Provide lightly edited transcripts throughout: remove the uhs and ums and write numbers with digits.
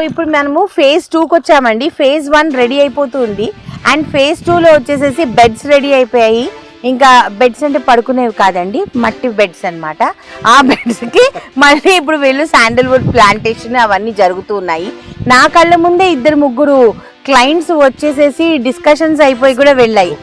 ఇప్పుడు మనము phase 2కి వచ్చామండి. phase 1 రెడీ అయిపోతుంది అండ్ phase 2లో వచ్చేసేసి బెడ్స్ రెడీ అయిపోయాయి. ఇంకా బెడ్స్ అంటే పడుకునేవి కాదండి, మట్టి బెడ్స్ అన్నమాట. ఆ బెడ్స్కి మళ్ళీ ఇప్పుడు వీళ్ళు శాండల్వుడ్ ప్లాంటేషన్ అవన్నీ జరుగుతూ ఉన్నాయి. నా కళ్ళ ముందే 2-3 క్లయింట్స్ వచ్చేసేసి డిస్కషన్స్ అయిపోయి కూడా వెళ్ళాయి.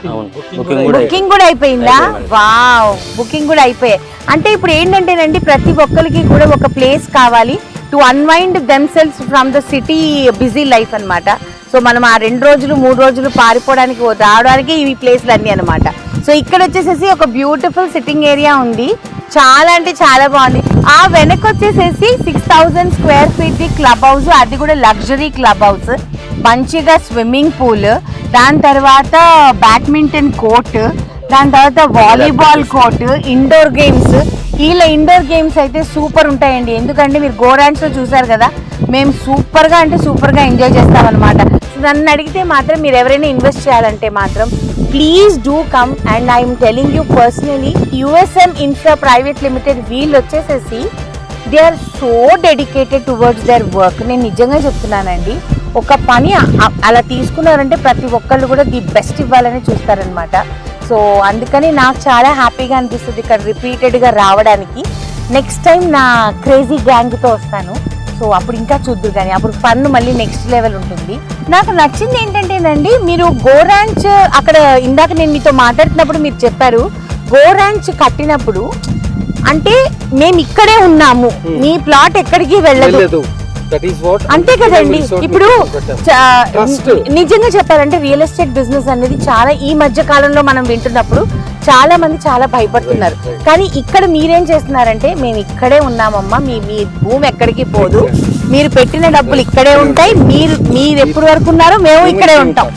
బుకింగ్ కూడా అయిపోయిందా? వావ్, బుకింగ్ కూడా అయిపోయాయి. అంటే ఇప్పుడు ఏంటంటేనండి, ప్రతి ఒక్కరికి కూడా ఒక ప్లేస్ కావాలి to unwind themselves from the city busy life అన్నమాట. సో మనం ఆ 2 రోజులు 3 రోజులు పారిపోవడానికి రావడానికి ఈ ప్లేస్లు అన్నీ అనమాట. సో ఇక్కడ వచ్చేసేసి ఒక బ్యూటిఫుల్ సిట్టింగ్ ఏరియా ఉంది, చాలా అంటే చాలా బాగుంది. ఆ వెనక వచ్చేసేసి 6000 స్క్వేర్ ఫీట్ క్లబ్ హౌస్, అది కూడా లగ్జరీ క్లబ్ హౌస్, మంచిగా స్విమ్మింగ్ పూల్, దాని తర్వాత బ్యాడ్మింటన్ కోర్ట్, దాని తర్వాత వాలీబాల్ కోర్ట్, ఇండోర్ గేమ్స్. ఇలా ఇండోర్ గేమ్స్ అయితే సూపర్ ఉంటాయండి. ఎందుకంటే మీరు గోరాంచ్లో చూసారు కదా, మేము సూపర్గా అంటే సూపర్గా ఎంజాయ్ చేస్తామన్నమాట. సో నన్ను అడిగితే మాత్రం మీరు ఎవరైనా ఇన్వెస్ట్ చేయాలంటే మాత్రం please do come. And I'm telling you personally, USM infra private limited వీళ్ళు వచ్చేసేసి they are so dedicated towards their work. నేను నిజంగా చెప్తున్నానండి, ఒక పని అలా తీసుకున్నారంటే ప్రతి ఒక్కళ్ళు కూడా ది బెస్ట్ ఇవ్వాలని చూస్తారనమాట. సో అందుకని నాకు చాలా హ్యాపీగా అనిపిస్తుంది ఇక్కడ రిపీటెడ్గా రావడానికి. నెక్స్ట్ టైం నా క్రేజీ గ్యాంగ్తో వస్తాను. సో అప్పుడు ఇంకా చూద్దురు కానీ అప్పుడు ఫన్ మళ్ళీ నెక్స్ట్ లెవెల్ ఉంటుంది. నాకు నచ్చింది ఏంటంటేనండి, మీరు గోరాంచ్ అక్కడ ఇందాక నేను మీతో మాట్లాడుతున్నప్పుడు మీరు చెప్పారు గోరాంచ్ కట్టినప్పుడు అంటే మేము ఇక్కడే ఉన్నాము, మీ ప్లాట్ ఎక్కడికి వెళ్ళదు అంతే కదండి. ఇప్పుడు నిజంగా చెప్పాలంటే రియల్ ఎస్టేట్ బిజినెస్ అనేది చాలా ఈ మధ్య కాలంలో మనం వింటున్నప్పుడు చాలా మంది చాలా భయపడుతున్నారు. కానీ ఇక్కడ మీరేం చేస్తున్నారంటే, మేము ఇక్కడే ఉన్నామమ్మా, మీ భూమి ఎక్కడికి పోదు, మీరు పెట్టిన డబ్బులు ఇక్కడే ఉంటాయి, మీరు ఎప్పటి వరకు ఉన్నారో మేము ఇక్కడే ఉంటాం.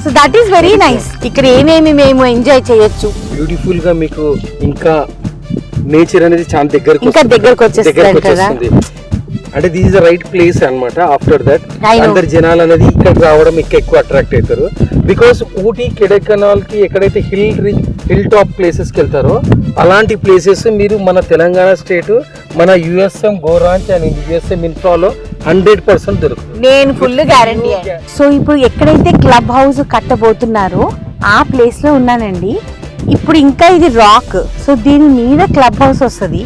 So that is very nice. ఇక్కడ ఏమేమి మేము ఎంజాయ్ చేయొచ్చు. బ్యూటిఫుల్ గా మీకు ఇంకా నేచర్ అనేది చాలా దగ్గరకు వచ్చేస్తుంది కదా. అంటే this is the right place అన్నమాట. ఆఫ్టర్ దట్ అందరు జనాలు అనేది ఇక్కడ రావడం ఇంకా ఎక్కువ అట్రాక్ట్ అవుతారు. బికాస్ ఊటీ కొడైకెనాల్ కి ఎక్కడైతే హిల్ టాప్ ప్లేసెస్ కి వెళ్తారో అలాంటి ప్లేసెస్ మీరు మన తెలంగాణ స్టేట్, మన USM గోరాంచ్ అండ్ USM ఇన్ఫ్రాలో 100% దొరుకుతుంది. నేను ఫుల్ గ్యారంటీ. సో ఇప్పుడు ఎక్కడైతే క్లబ్ హౌస్ కట్టబోతున్నారో ఆ ప్లేస్ లో ఉన్నానండి. ఇప్పుడు ఇంకా ఇది రాక్, సో దీని మీద క్లబ్ హౌస్ వస్తుంది.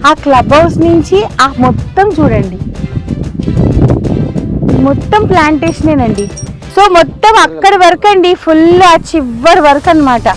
ఆ క్లబ్ హౌస్ నుంచి ఆ మొత్తం చూడండి, మొత్తం ప్లాంటేషనేనండి. సో మొత్తం అక్కడి వరకు అండి, ఫుల్ ఆ చివరి వరకు అన్నమాట.